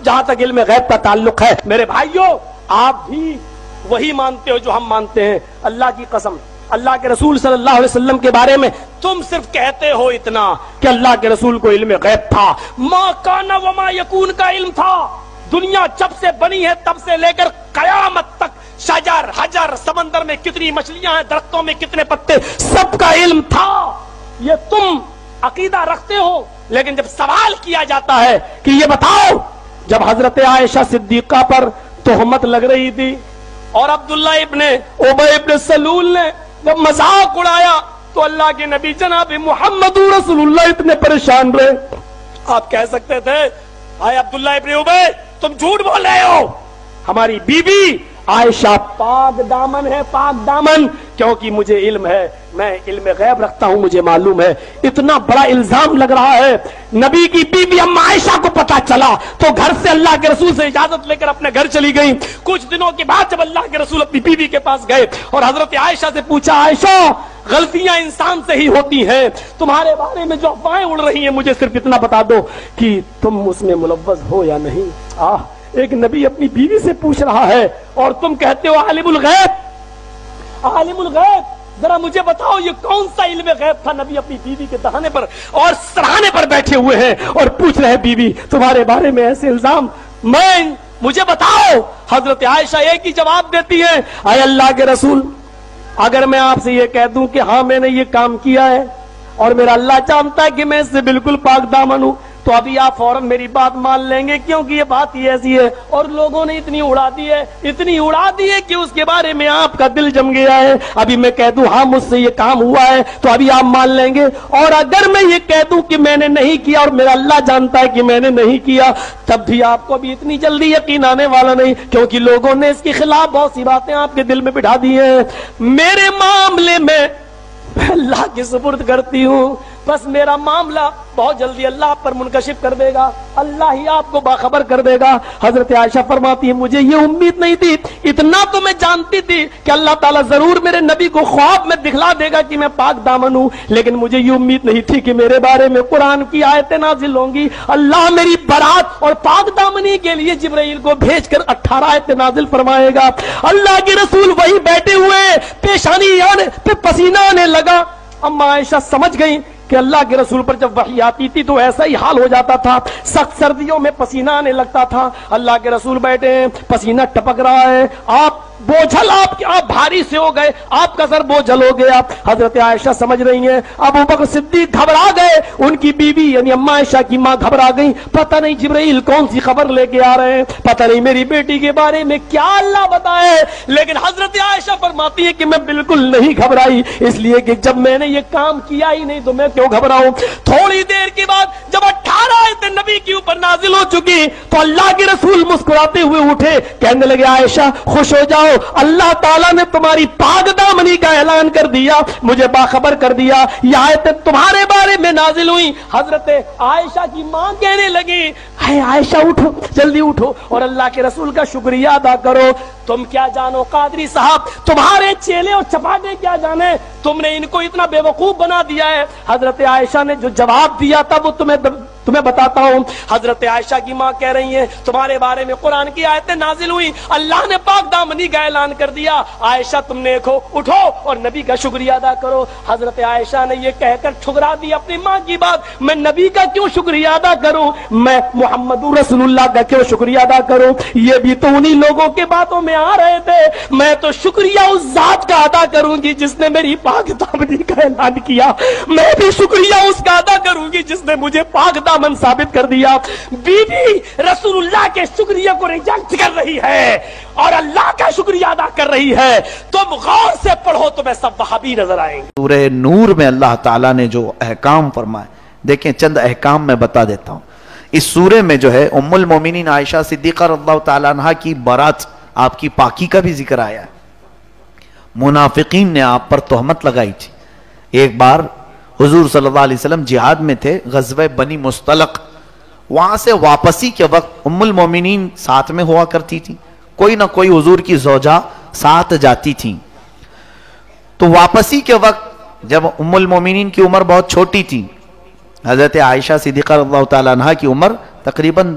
جہاں تک علم غیب کا تعلق ہے میرے بھائیوں آپ بھی وہی مانتے ہو جو ہم مانتے ہیں. اللہ کی قسم اللہ کے رسول صلی اللہ علیہ وسلم کے بارے میں تم صرف کہتے ہو اتنا کہ اللہ کے رسول کو علم غیب تھا. ما کان وما یکون کا علم تھا. دنیا جب سے بنی ہے تب سے لے کر قیامت تک شجر حجر سمندر میں کتنی مچھلیاں ہیں درختوں میں کتنے پتے سب کا علم تھا. یہ تم عقیدہ رکھتے ہو لیکن جب سوال کیا جاتا ہے کہ یہ بتاؤ جب حضرت عائشہ صدیقہ پر تہمت لگ رہی تھی اور عبداللہ ابن ابی ابن سلول نے جب مذاق اڑایا تو اللہ کے نبی جناب محمد رسول اللہ اتنے پریشان رہے. آپ کہہ سکتے تھے آئے عبداللہ ابن ابی تم جھوٹ بول رہے ہو. ہماری بی بی عائشہ پاک دامن ہے پاک دامن کیونکہ مجھے علم ہے میں علم غیب رکھتا ہوں مجھے معلوم ہے. اتنا بڑا الزام لگ رہا ہے. نبی کی بی بی اما عائشہ کو پتا چلا تو گھر سے اللہ کے رسول سے اجازت لے کر اپنے گھر چلی گئی. کچھ دنوں کے بعد جب اللہ کے رسول اپنی بی بی کے پاس گئے اور حضرت عائشہ سے پوچھا عائشہ غلطیاں انسان سے ہی ہوتی ہیں تمہارے بارے میں جو افواہیں اڑ رہی ہیں مجھے صرف اتنا بتا دو کہ تم اس میں ملوث ہو یا نہیں. ایک نبی اپنی بیوی سے پوچھ رہا ہے اور تم کہتے ہو عالم الغیب عالم الغیب. ذرا مجھے بتاؤ یہ کون سا علم غیب تھا. نبی اپنی بیوی کے دہانے پر اور سراہنے پر بیٹھے ہوئے ہیں اور پوچھ رہے بیوی تمہارے بارے میں ایسے الزام مجھے بتاؤ. حضرت عائشہ ایک ہی جواب دیتی ہے اے اللہ کے رسول اگر میں آپ سے یہ کہہ دوں کہ ہاں میں نے یہ کام کیا ہے اور میرا اللہ جانتا ہے کہ میں اس سے بالکل پاک دامن ہوں تو ابھی آپ فوراً میری بات مان لیں گے کیونکہ یہ بات ہی ایسی ہے اور لوگوں نے اتنی اڑا دی ہے کہ اس کے بارے میں آپ کا دل جم گیا ہے. ابھی میں کہہ دوں ہاں مجھ سے یہ کام ہوا ہے تو ابھی آپ مان لیں گے اور اگر میں یہ کہہ دوں کہ میں نے نہیں کیا اور میرا اللہ جانتا ہے کہ میں نے نہیں کیا تب بھی آپ کو بھی اتنی جلدی یقین آنے والا نہیں کیونکہ لوگوں نے اس کے خلاف بہت سی باتیں آپ کے دل میں بٹھا دی ہیں. میرے معاملے میں اللہ کی سپرد کرتی ہوں بس میرا معاملہ بہت جلدی اللہ آپ پر منکشف کر دے گا اللہ ہی آپ کو باخبر کر دے گا. حضرت عائشہ فرماتی ہے مجھے یہ امید نہیں تھی اتنا تو میں جانتی تھی کہ اللہ تعالیٰ ضرور میرے نبی کو خواب میں دکھلا دے گا کہ میں پاک دامن ہوں لیکن مجھے یہ امید نہیں تھی کہ میرے بارے میں قرآن کی آیتیں نازل ہوں گی. اللہ میری برات اور پاک دامنی کے لیے جبرائیل کو بھیج کر 18 آیتیں نازل فرمائے گا. اللہ کے رسول وہی بیٹھے ہوئے پیشانی پہ پسینہ آنے لگا. اما عائشہ سمجھ گئی کہ اللہ کے رسول پر جب وحی آتی تھی تو ایسا ہی حال ہو جاتا تھا سخت سردیوں میں پسینہ آنے لگتا تھا. اللہ کے رسول بیٹھے ہیں پسینہ ٹپک رہا ہے آپ بوجھل آپ بھاری سے ہو گئے آپ کا سر بوجھل ہو گیا. حضرت عائشہ سمجھ رہی ہیں ابو بکر صدیق گھبرا گئے ان کی بیوی یعنی اما عائشہ کی ماں گھبرا گئی پتہ نہیں جبرائیل کون سی خبر لے کے آ رہے ہیں پتہ نہیں میری بیٹی کے بارے میں کیا اللہ بتائے. لیکن حضرت عائشہ فرماتی ہے کہ میں بالکل نہیں گھبرائی اس لیے کہ جب میں نے یہ کام کیا ہی نہیں تو میں کیوں گھبراؤں. تھوڑی دیر کے بعد جب 18 آیتیں نبی کے اوپر نازل ہو چکی تو اللہ کے رسول مسکراتے ہوئے اٹھے کہنے لگے عائشہ خوش ہو جاؤ اللہ تعالیٰ نے تمہاری پاک دامنی کا اعلان کر دیا مجھے باخبر کر دیا یہ آیتیں تمہارے بارے میں نازل ہوئی. حضرت عائشہ کی ماں کہنے لگی اے عائشہ اٹھو جلدی اٹھو اور اللہ کے رسول کا شکریہ ادا کرو. تم کیا جانو قادری صاحب تمہارے چیلے اور چپاٹے کیا جانے تم نے ان کو اتنا بے وقوف بنا دیا ہے. حضرت عائشہ نے جو جواب دیا تھا وہ تمہیں بتاتا ہوں. حضرت عائشہ کی ماں کہہ رہی ہیں تمہارے بارے میں قرآن کی آیتیں نازل ہوئی اللہ نے پاک دامنی کا اعلان کر دیا. عائشہ تم نے اٹھو اور نبی کا شکریہ ادا کرو. حضرت عائشہ نے یہ کہہ کر ٹھکرا دی اپنی ماں کی بات میں نبی کا کیوں شکریہ ادا کروں میں محمد رسول اللہ کا کیوں شکریہ ادا کروں. یہ بھی تو انہی لوگوں کے باتوں میں آ رہے تھے میں تو شکریہ اس ذات کا ادا کروں گی جس نے میری پاک دامنی کا اعلان کیا میں بھی شکریہ اس کا ادا کروں گی جس نے مجھے پاک دامن ثابت کر دیا. بی بی رسول اللہ کے شکریہ کو ریجیکٹ کر رہی ہے اور اللہ کا شکریہ ادا کر رہی ہے. تم غور سے پڑھو تمہیں سب وہابی نظر آئیں گے. سورہ نور میں اللہ تعالیٰ نے جو احکام فرمائے دیکھیں چند احکام میں بتا دیتا ہوں. اس سورے میں جو ہے ام المومنین عائشہ صدیقہ رضی اللہ تعالیٰ عنہ کی برات آپ کی پاکی کا بھی ذکر آیا ہے. منافقین نے آپ پر تہمت لگائی تھی. ایک بار حضور صلی اللہ علیہ وسلم جہاد میں تھے غزوہ بنی مستلق وہاں سے واپسی کے وقت ام المومنین ساتھ میں ہوا کرتی تھی کوئی نہ کوئی حضور کی زوجہ ساتھ جاتی تھی. تو واپسی کے وقت جب ام المومنین کی عمر بہت چھوٹی تھی حضرت عائشہ صدیقہ رضی اللہ تعالیٰ عنہ کی عمر تقریباً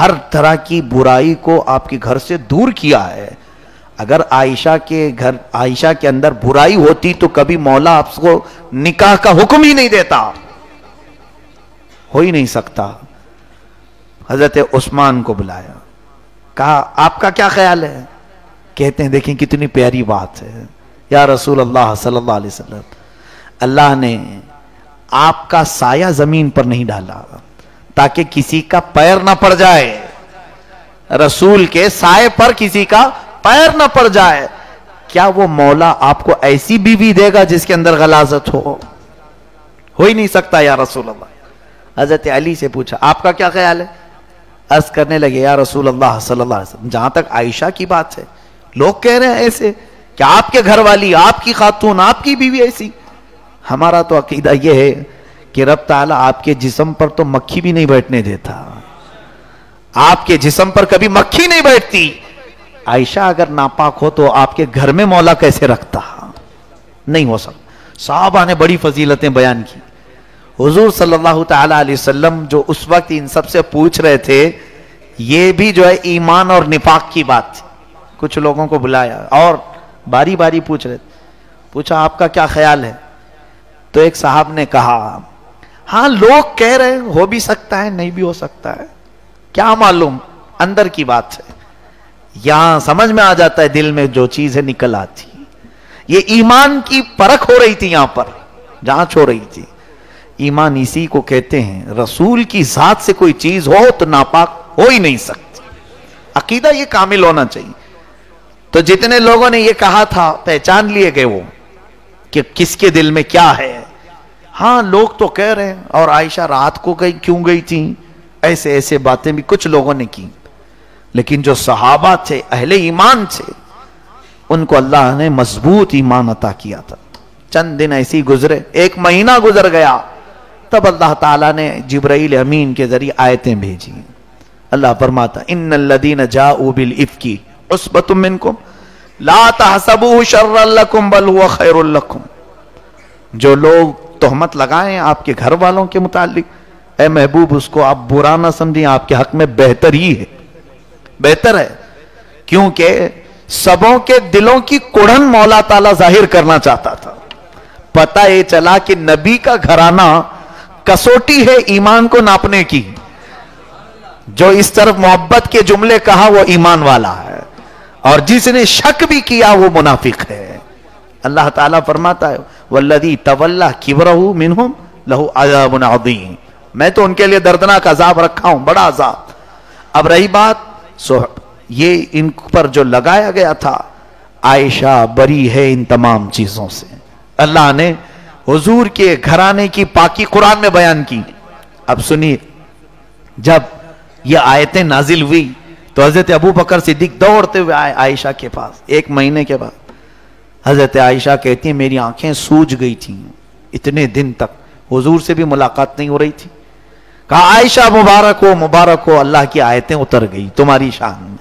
ہر طرح کی برائی کو آپ کے گھر سے دور کیا ہے. اگر عائشہ کے اندر برائی ہوتی تو کبھی مولا آپ کو نکاح کا حکم ہی نہیں دیتا, ہو ہی نہیں سکتا. حضرت عثمان کو بلایا, کہا آپ کا کیا خیال ہے؟ کہتے ہیں دیکھیں کتنی پیاری بات ہے, یا رسول اللہ صلی اللہ علیہ وسلم, اللہ نے آپ کا سایہ زمین پر نہیں ڈالا تاکہ کسی کا پیر نہ پڑ جائے, رسول کے سائے پر کسی کا پیر نہ پڑ جائے. کیا وہ مولا آپ کو ایسی بیوی دے گا جس کے اندر غلاظت ہو ہی نہیں سکتا یا رسول اللہ. حضرت علی سے پوچھا آپ کا کیا خیال ہے؟ عرض کرنے لگے یا رسول اللہ صلی اللہ علیہ وسلم, جہاں تک عائشہ کی بات ہے لوگ کہہ رہے ہیں ایسے کہ آپ کے گھر والی, آپ کی خاتون, آپ کی بیوی ایسی. ہمارا تو عقیدہ یہ ہے کہ رب تعالیٰ آپ کے جسم پر تو مکھی بھی نہیں بیٹھنے دیتا, آپ کے جسم پر کبھی مکھی نہیں بیٹھتی. عائشہ اگر ناپاک ہو تو آپ کے گھر میں مولا کیسے رکھتا؟ نہیں ہو سکتا. صحابہ نے بڑی فضیلتیں بیان کی. حضور صلی اللہ تعالی علیہ وسلم جو اس وقت ان سب سے پوچھ رہے تھے, یہ بھی جو ہے ایمان اور نفاق کی بات تھی. کچھ لوگوں کو بلایا اور باری باری پوچھ رہے تھے. پوچھا آپ کا کیا خیال ہے؟ تو ایک صاحب نے کہا ہاں لوگ کہہ رہے ہیں, ہو بھی سکتا ہے نہیں بھی ہو سکتا ہے, کیا معلوم, اندر کی بات ہے. یہاں سمجھ میں آ جاتا ہے, دل میں جو چیز ہے نکل آتی. یہ ایمان کی پرکھ ہو رہی تھی, یہاں پر جانچ ہو رہی تھی. ایمان اسی کو کہتے ہیں, رسول کی ذات سے کوئی چیز ہو تو ناپاک ہو ہی نہیں سکتی. عقیدہ یہ کامل ہونا چاہیے. تو جتنے لوگوں نے یہ کہا تھا پہچان لیے گئے وہ کہ کس کے دل میں کیا ہے. ہاں لوگ تو کہہ رہے ہیں, اور عائشہ رات کو کیوں گئی تھی, ایسے باتیں بھی کچھ لوگوں نے کی. لیکن جو صحابہ تھے, اہل ایمان تھے, ان کو اللہ نے مضبوط ایمان عطا کیا تھا. چند دن ایسی گزرے, 1 مہینہ گزر گیا, تب اللہ تعالیٰ نے جبرائیل امین کے ذریعے آیتیں بھیجی. اللہ فرماتا ان الذین جاؤوا بالافک عصبۃ منکم لا تحسبوه شرا لکم بل هو خیر لکم. جو لوگ تہمت لگائیں آپ کے گھر والوں کے متعلق, اے محبوب اس کو آپ برا نہ سمجھیں, آپ کے حق میں بہتر ہی ہے, بہتر ہے. کیونکہ سبوں کے دلوں کی کڑھن مولا تعالیٰ ظاہر کرنا چاہتا تھا. پتہ یہ چلا کہ نبی کا گھرانہ کسوٹی ہے ایمان کو ناپنے کی. جو اس طرف محبت کے جملے کہا وہ ایمان والا ہے, اور جس نے شک بھی کیا وہ منافق ہے. اللہ تعالیٰ فرماتا ہے والذی تولی کبرہ منہم لہ عذاب عظیم, میں تو ان کے لیے دردناک عذاب رکھا ہوں, بڑا عذاب. اب رہی بات یہ ان پر جو لگایا گیا تھا, عائشہ بری ہے ان تمام چیزوں سے. اللہ نے حضور کے گھرانے کی پاکی قرآن میں بیان کی. اب سنیے, جب یہ آیتیں نازل ہوئی تو حضرت ابو بکر صدیق دوڑتے ہوئے آئے عائشہ کے پاس. 1 مہینے کے بعد حضرت عائشہ کہتی ہیں میری آنکھیں سوج گئی تھیں, اتنے دن تک حضور سے بھی ملاقات نہیں ہو رہی تھی. کہا عائشہ مبارک ہو, اللہ کی آیتیں اتر گئی تمہاری شان میں,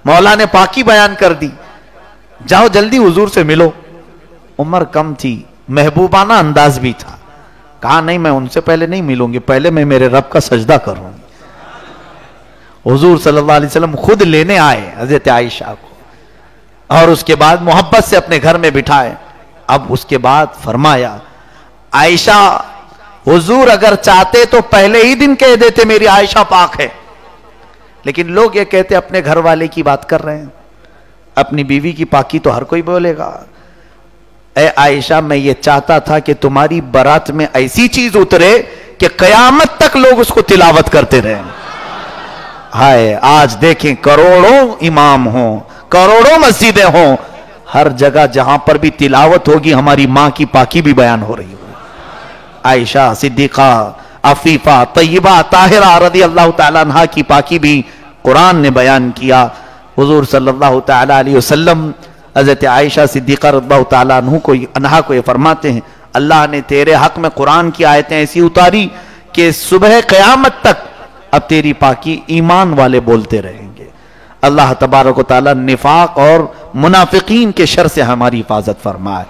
مولا نے پاکی بیان کر دی, جاؤ جلدی حضور سے ملو. عمر کم تھی, محبوبانہ انداز بھی تھا. کہا نہیں میں ان سے پہلے نہیں ملوں گی, پہلے میں میرے رب کا سجدہ کروں گی. حضور صلی اللہ علیہ وسلم خود لینے آئے حضرت عائشہ کو, اور اس کے بعد محبت سے اپنے گھر میں بٹھائے. اب اس کے بعد فرمایا عائشہ حضور اگر چاہتے تو پہلے ہی دن کہہ دیتے میری عائشہ پاک ہے, لیکن لوگ یہ کہتے اپنے گھر والے کی بات کر رہے ہیں, اپنی بیوی کی پاکی تو ہر کوئی بولے گا. اے عائشہ میں یہ چاہتا تھا کہ تمہاری برات میں ایسی چیز اترے کہ قیامت تک لوگ اس کو تلاوت کرتے رہیں. ہائے آج دیکھیں کروڑوں امام ہوں, کروڑوں مسجدیں ہوں, ہر جگہ جہاں پر بھی تلاوت ہوگی ہماری ماں کی پاکی بھی بیان ہو رہی ہوگی. عائشہ صدیقہ عفیفہ طیبہ طاہرہ رضی اللہ تعالیٰ عنہ کی پاکی بھی قرآن نے بیان کیا. حضور صلی اللہ تعالیٰ علیہ وسلم حضرت عائشہ صدیقہ رضی اللہ تعالیٰ عنہ کو یہ فرماتے ہیں اللہ نے تیرے حق میں قرآن کی آیتیں ایسی اتاری کہ صبح قیامت تک اب تیری پاکی ایمان والے بولتے رہیں گے. اللہ تبارک و تعالیٰ نفاق اور منافقین کے شر سے ہماری حفاظت فرمائے.